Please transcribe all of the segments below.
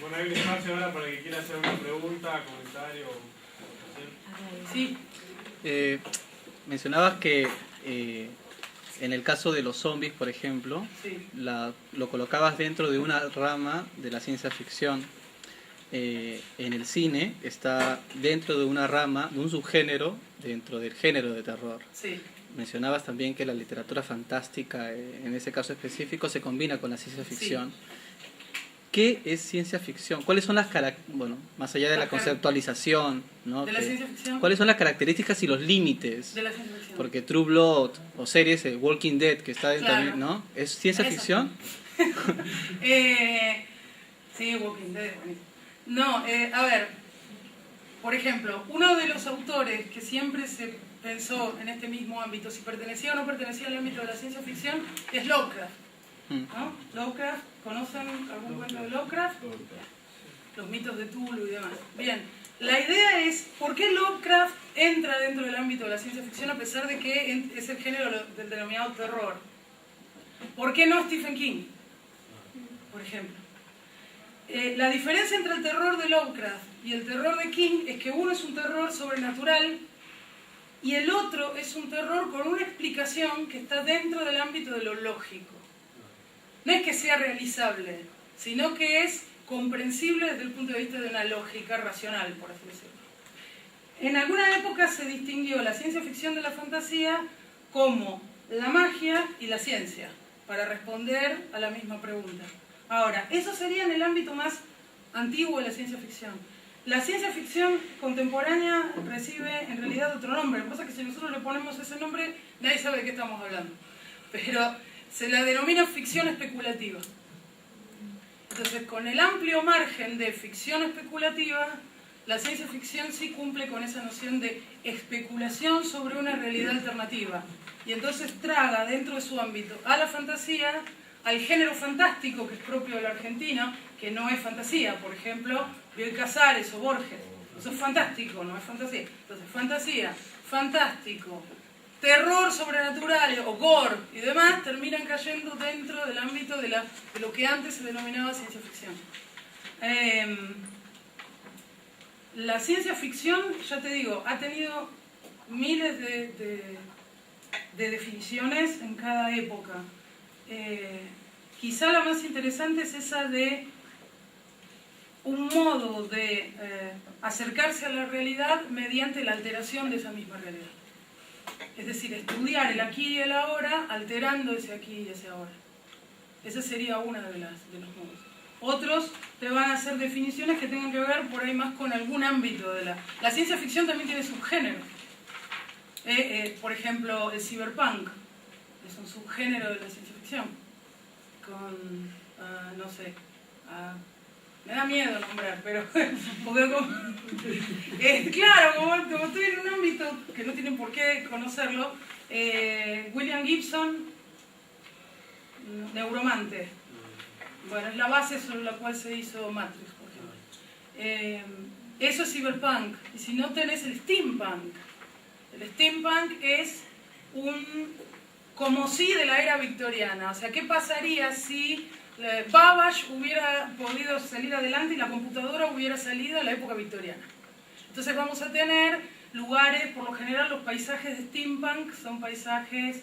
Bueno, hay un espacio ahora para el que quiera hacer una pregunta, comentario. Sí. Mencionabas que en el caso de los zombies, por ejemplo, Sí. lo colocabas dentro de una rama de la ciencia ficción. En el cine está dentro de una rama, de un subgénero dentro del género de terror. Sí. Mencionabas también que la literatura fantástica, en ese caso específico, se combina con la ciencia ficción. Sí. ¿Qué es ciencia ficción? ¿Cuáles son las características, bueno, más allá de la conceptualización, ¿no? ¿De la ciencia ficción? ¿Cuáles son las características y los límites? De la ciencia ficción. Porque True Blood o series, Walking Dead, que está dentro, claro. ¿no? ¿Es ciencia ficción? Sí, Walking Dead, buenísimo. No, a ver, por ejemplo, uno de los autores que siempre se pensó en este mismo ámbito, si pertenecía o no pertenecía al ámbito de la ciencia ficción, es Lovecraft. ¿No? Lovecraft, ¿conocen algún cuento de Lovecraft? Los mitos de Cthulhu y demás. Bien, la idea es, ¿por qué Lovecraft entra dentro del ámbito de la ciencia ficción a pesar de que es el género del denominado terror? ¿Por qué no Stephen King, por ejemplo? La diferencia entre el terror de Lovecraft y el terror de King es que uno es un terror sobrenatural y el otro es un terror con una explicación que está dentro del ámbito de lo lógico. No es que sea realizable, sino que es comprensible desde el punto de vista de una lógica racional, por así decirlo. En alguna época se distinguió la ciencia ficción de la fantasía como la magia y la ciencia, para responder a la misma pregunta. Ahora, eso sería en el ámbito más antiguo de la ciencia ficción. La ciencia ficción contemporánea recibe en realidad otro nombre. Lo que pasa es que si nosotros le ponemos ese nombre, nadie sabe de qué estamos hablando. Pero se la denomina ficción especulativa. Entonces, con el amplio margen de ficción especulativa, la ciencia ficción sí cumple con esa noción de especulación sobre una realidad alternativa. Y entonces traga dentro de su ámbito a la fantasía, al género fantástico que es propio de la Argentina, que no es fantasía, por ejemplo, Bioy Casares o Borges. Eso es fantástico, no es fantasía. Entonces, fantasía, fantástico, terror sobrenatural o gore y demás terminan cayendo dentro del ámbito de lo que antes se denominaba ciencia ficción. La ciencia ficción, ya te digo, ha tenido miles de definiciones en cada época. Quizá la más interesante es esa de un modo de acercarse a la realidad mediante la alteración de esa misma realidad. Es decir, estudiar el aquí y el ahora alterando ese aquí y ese ahora. Esa sería una de los modos. Otros te van a hacer definiciones que tengan que ver por ahí más con algún ámbito de la ciencia ficción también tiene subgéneros. Por ejemplo, el cyberpunk es un subgénero de la ciencia ficción. Con, no sé, me da miedo nombrar, pero porque claro, como estoy en un ámbito que no tienen por qué conocerlo, William Gibson, Neuromante. Bueno, es la base sobre la cual se hizo Matrix, por ejemplo. Eso es cyberpunk. Y si no tenés el steampunk. El steampunk es como si de la era victoriana. O sea, ¿qué pasaría si Babbage hubiera podido salir adelante y la computadora hubiera salido a la época victoriana? Entonces vamos a tener lugares, por lo general los paisajes de steampunk son paisajes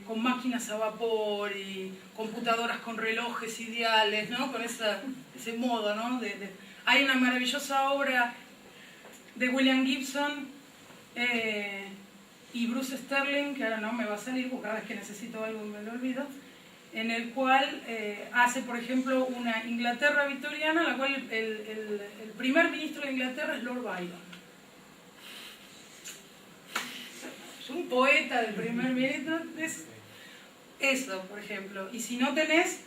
con máquinas a vapor y computadoras con relojes ideales, ¿no? Con ese modo, ¿no? Hay una maravillosa obra de William Gibson y Bruce Sterling, que ahora no me va a salir porque cada vez que necesito algo me lo olvido, en el cual hace, por ejemplo, una Inglaterra victoriana, en la cual el primer ministro de Inglaterra es Lord Byron. Es un poeta del primer ministro, es eso, por ejemplo. Y si no tenés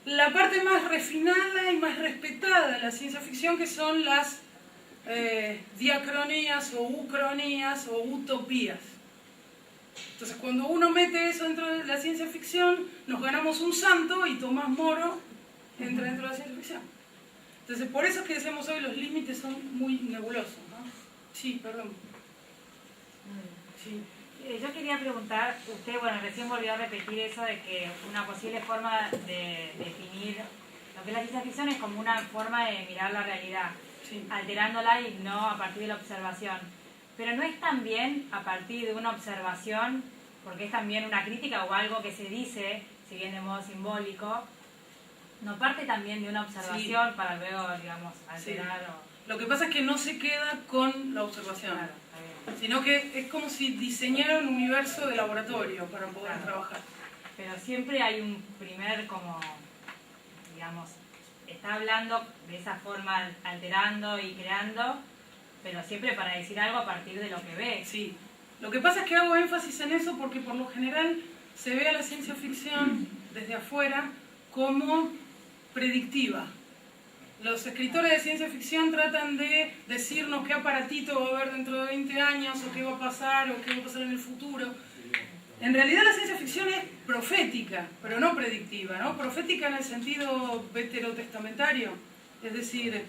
la parte más refinada y más respetada de la ciencia ficción, que son las diacronías o ucronías o utopías. Entonces, cuando uno mete eso dentro de la ciencia ficción, nos ganamos un santo y Tomás Moro entra dentro de la ciencia ficción. Entonces, por eso es que decimos hoy los límites son muy nebulosos, ¿no? Sí, perdón. Sí. Yo quería preguntar, usted, bueno, recién volvió a repetir eso de que una posible forma de definir lo porque la ciencia ficción es como una forma de mirar la realidad, Sí. alterándola y no a partir de la observación. Pero no es también a partir de una observación, porque es también una crítica o algo que se dice, si bien de modo simbólico, no parte también de una observación para luego, digamos, alterar o... Lo que pasa es que no se queda con la observación, Claro, está bien. sino que es como si diseñara un universo de laboratorio para poder Claro. trabajar. Pero siempre hay un primer como, digamos, está hablando de esa forma, alterando y creando, pero siempre para decir algo a partir de lo que ve. Sí. Lo que pasa es que hago énfasis en eso porque por lo general se ve a la ciencia ficción desde afuera como predictiva. Los escritores de ciencia ficción tratan de decirnos qué aparatito va a haber dentro de 20 años, o qué va a pasar, o qué va a pasar en el futuro. En realidad la ciencia ficción es profética, pero no predictiva, ¿no? Profética en el sentido veterotestamentario. Es decir,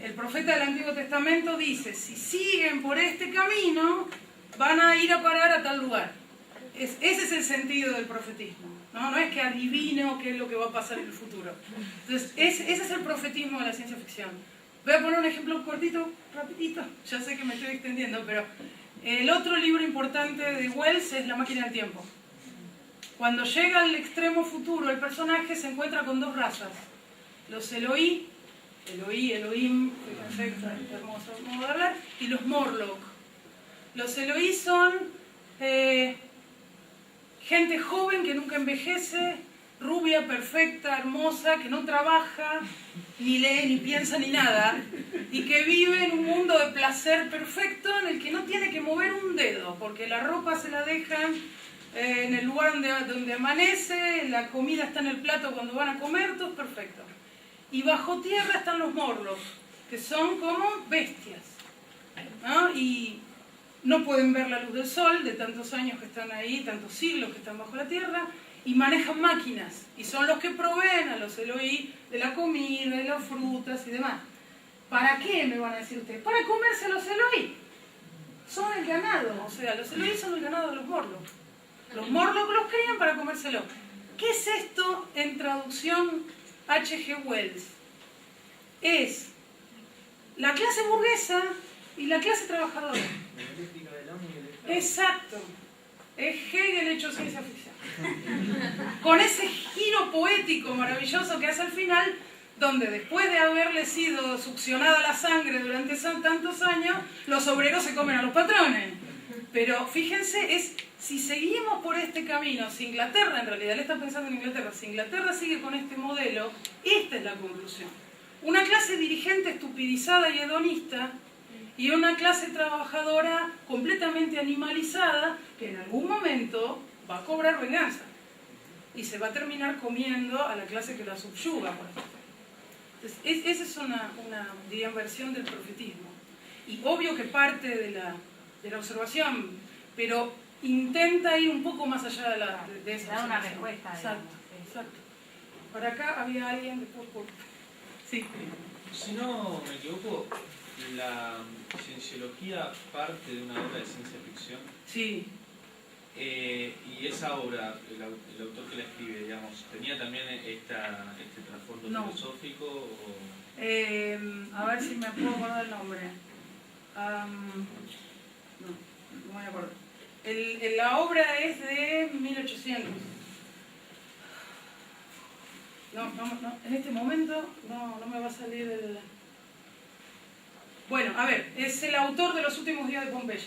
el profeta del Antiguo Testamento dice, si siguen por este camino, van a ir a parar a tal lugar. Ese es el sentido del profetismo, ¿no? No es que adivino qué es lo que va a pasar en el futuro. Entonces, ese es el profetismo de la ciencia ficción. Voy a poner un ejemplo cortito, rapidito, ya sé que me estoy extendiendo, pero el otro libro importante de Wells es La máquina del tiempo. Cuando llega al extremo futuro, el personaje se encuentra con dos razas. Los Elohim, fíjense que hermoso modo de hablar, y los Morlock. Los Elohim son gente joven que nunca envejece, rubia, perfecta, hermosa, que no trabaja, ni lee, ni piensa, ni nada, y que vive en un mundo de placer perfecto en el que no tiene que mover un dedo, porque la ropa se la dejan en el lugar donde amanece, la comida está en el plato cuando van a comer, todo es perfecto. Y bajo tierra están los Morlocks, que son como bestias, ¿no? Y no pueden ver la luz del sol de tantos años que están ahí, tantos siglos que están bajo la tierra, y manejan máquinas, y son los que proveen a los Elohim de la comida, de las frutas y demás. ¿Para qué, me van a decir ustedes? Para comerse a los Elohim. Son el ganado, o sea, los Elohim son el ganado de los Morlocks. Los Morlocks los crían para comérselo. ¿Qué es esto en traducción H.G. Wells? Es la clase burguesa y la clase trabajadora. Exacto. Es Hegel hecho ciencia ficción. Con ese giro poético maravilloso que hace al final, donde después de haberle sido succionada la sangre durante tantos años, los obreros se comen a los patrones. Pero fíjense, si seguimos por este camino, si Inglaterra, en realidad él está pensando en Inglaterra, si Inglaterra sigue con este modelo, esta es la conclusión. Una clase dirigente estupidizada y hedonista, y una clase trabajadora completamente animalizada que en algún momento va a cobrar venganza y se va a terminar comiendo a la clase que la subyuga, por ejemplo. Entonces, esa es una diría, versión del profetismo. Y obvio que parte de la observación, pero intenta ir un poco más allá de esa Da una observación. respuesta, Exacto, digamos. exacto. Para acá había alguien después por... Sí. Si no me equivoco, la cienciología parte de una obra de ciencia ficción. Sí. Y esa obra, el autor que la escribe, digamos, ¿tenía también este trasfondo No. filosófico? O... A ver si me puedo acordar el nombre. No me acuerdo. La obra es de 1800. No, en este momento no me va a salir el... Bueno, a ver, es el autor de Los últimos días de Pompeya.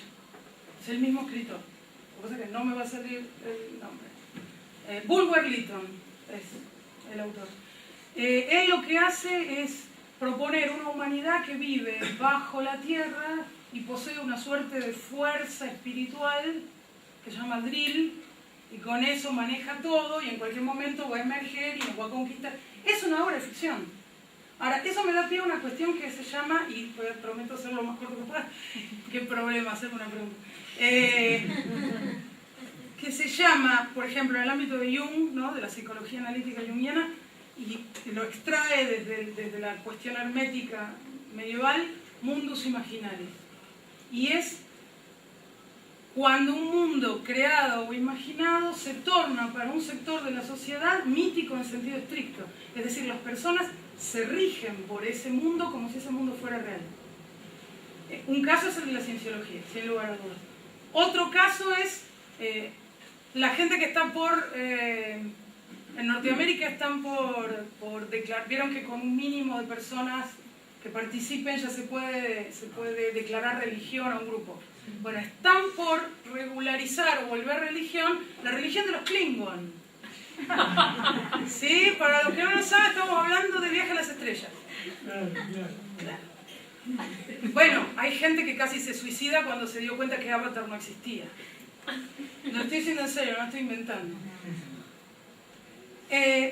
Es el mismo escritor. Lo que pasa es que no me va a salir el nombre. Bulwer Lytton es el autor. Él lo que hace es proponer una humanidad que vive bajo la tierra y posee una suerte de fuerza espiritual que se llama Drill, y con eso maneja todo y en cualquier momento va a emerger y nos va a conquistar. Es una obra de ficción. Ahora, eso me da pie a una cuestión que se llama, y prometo hacerlo lo más corto que pueda, qué problema hacerme una pregunta, que se llama, por ejemplo, en el ámbito de Jung, ¿no? De la psicología analítica junguiana, y lo extrae desde la cuestión hermética medieval, mundus imaginarius. Y es cuando un mundo creado o imaginado se torna para un sector de la sociedad mítico en sentido estricto. Es decir, las personas se rigen por ese mundo como si ese mundo fuera real. Un caso es el de la cienciología, sin lugar a dudas. Otro caso es la gente que está en Norteamérica están por declarar, vieron que con un mínimo de personas que participen ya se puede declarar religión a un grupo. Bueno, están por regularizar o volver religión la religión de los Klingon. ¿Sí? Para los que no lo saben, estamos hablando de Viaje a las Estrellas. Bueno, hay gente que casi se suicida cuando se dio cuenta que Avatar no existía. Lo estoy diciendo en serio, no estoy inventando.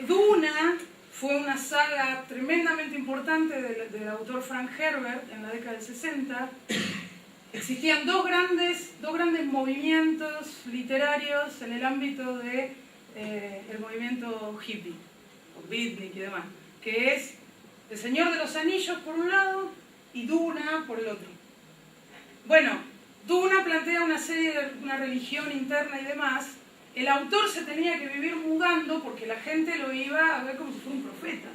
Duna fue una saga tremendamente importante del autor Frank Herbert en la década del 60. Existían dos grandes movimientos literarios en el ámbito del movimiento hippie, o beatnik y demás, que es El Señor de los Anillos por un lado y Duna por el otro. Bueno, Duna plantea una religión interna y demás. El autor se tenía que vivir mudando porque la gente lo iba a ver como si fuera un profeta.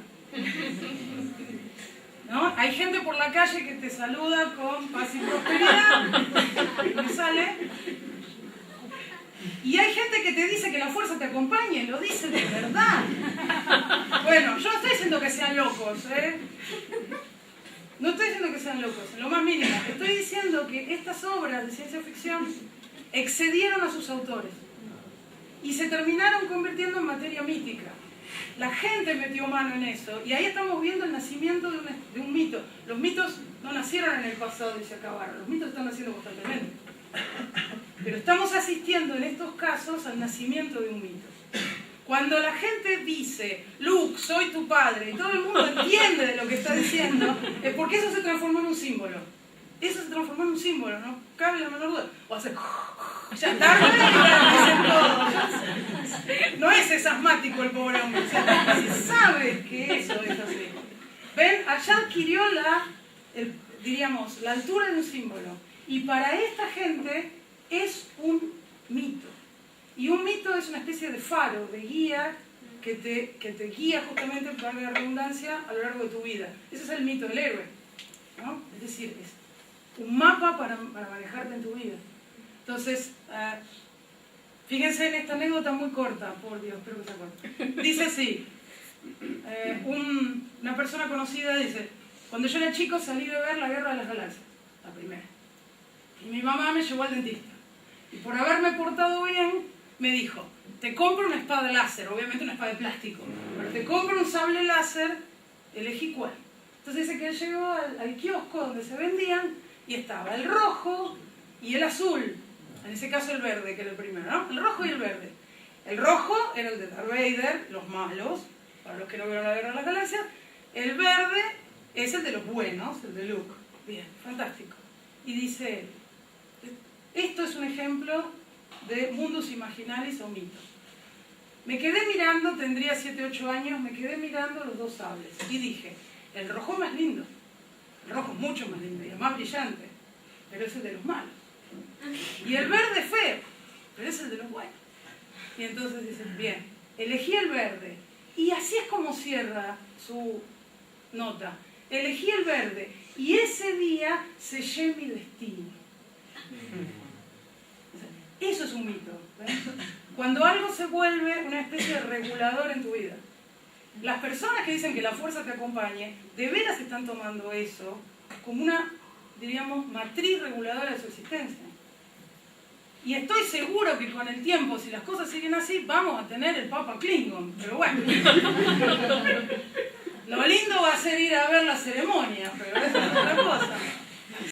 ¿No? Hay gente por la calle que te saluda con paz y prosperidad, me sale. Y hay gente que te dice que la fuerza te acompaña y lo dice de verdad. Bueno, yo no estoy diciendo que sean locos, ¿eh? No estoy diciendo que sean locos, en lo más mínimo. Estoy diciendo que estas obras de ciencia ficción excedieron a sus autores y se terminaron convirtiendo en materia mítica. La gente metió mano en eso y ahí estamos viendo el nacimiento de un mito. Los mitos no nacieron en el pasado y se acabaron, los mitos están naciendo constantemente. Pero estamos asistiendo en estos casos al nacimiento de un mito. Cuando la gente dice, Luke, soy tu padre, y todo el mundo entiende de lo que está diciendo, es porque eso se transformó en un símbolo. Eso se transformó en un símbolo, no cabe la menor duda. O hace... Ya tarde y dicen todo. No es asmático el pobre hombre, o sea, se sabe que eso es así. ¿Ven? Allá adquirió diríamos, la altura de un símbolo. Y para esta gente es un mito. Y un mito es una especie de faro, de guía, que te guía justamente, para la redundancia, a lo largo de tu vida. Ese es el mito del héroe, ¿no? Es decir, es un mapa para manejarte en tu vida. Entonces, fíjense en esta anécdota muy corta, por Dios, espero que sea corta. Dice así, una persona conocida dice, cuando yo era chico salí de ver La Guerra de las Galaxias, la primera. Y mi mamá me llevó al dentista. Y por haberme portado bien, me dijo, te compro una espada láser, obviamente una espada de plástico, pero te compro un sable láser, elegí cuál. Entonces dice que él llegó al kiosco donde se vendían y estaba el rojo y el azul. En ese caso el verde, que era el primero, ¿no? El rojo y el verde. El rojo era el de Darth Vader, los malos, para los que no vieron La Guerra de las Galaxias. El verde es el de los buenos, el de Luke. Bien, fantástico. Y dice, esto es un ejemplo de mundus imaginaris o mitos. Me quedé mirando, tendría 7, 8 años, me quedé mirando los dos sables. Y dije, el rojo es más lindo. El rojo es mucho más lindo y es más brillante, pero es el de los malos. Y el verde es feo, pero es el de los buenos. Y entonces dicen, bien, elegí el verde. Y así es como cierra su nota. Elegí el verde y ese día sellé mi destino. Eso es un mito. ¿Ven? Cuando algo se vuelve una especie de regulador en tu vida. Las personas que dicen que la fuerza te acompañe, de veras están tomando eso como una, diríamos, matriz reguladora de su existencia. Y estoy seguro que con el tiempo, si las cosas siguen así, vamos a tener el Papa Klingon. Pero bueno, lo lindo va a ser ir a ver la ceremonia, pero eso es otra cosa.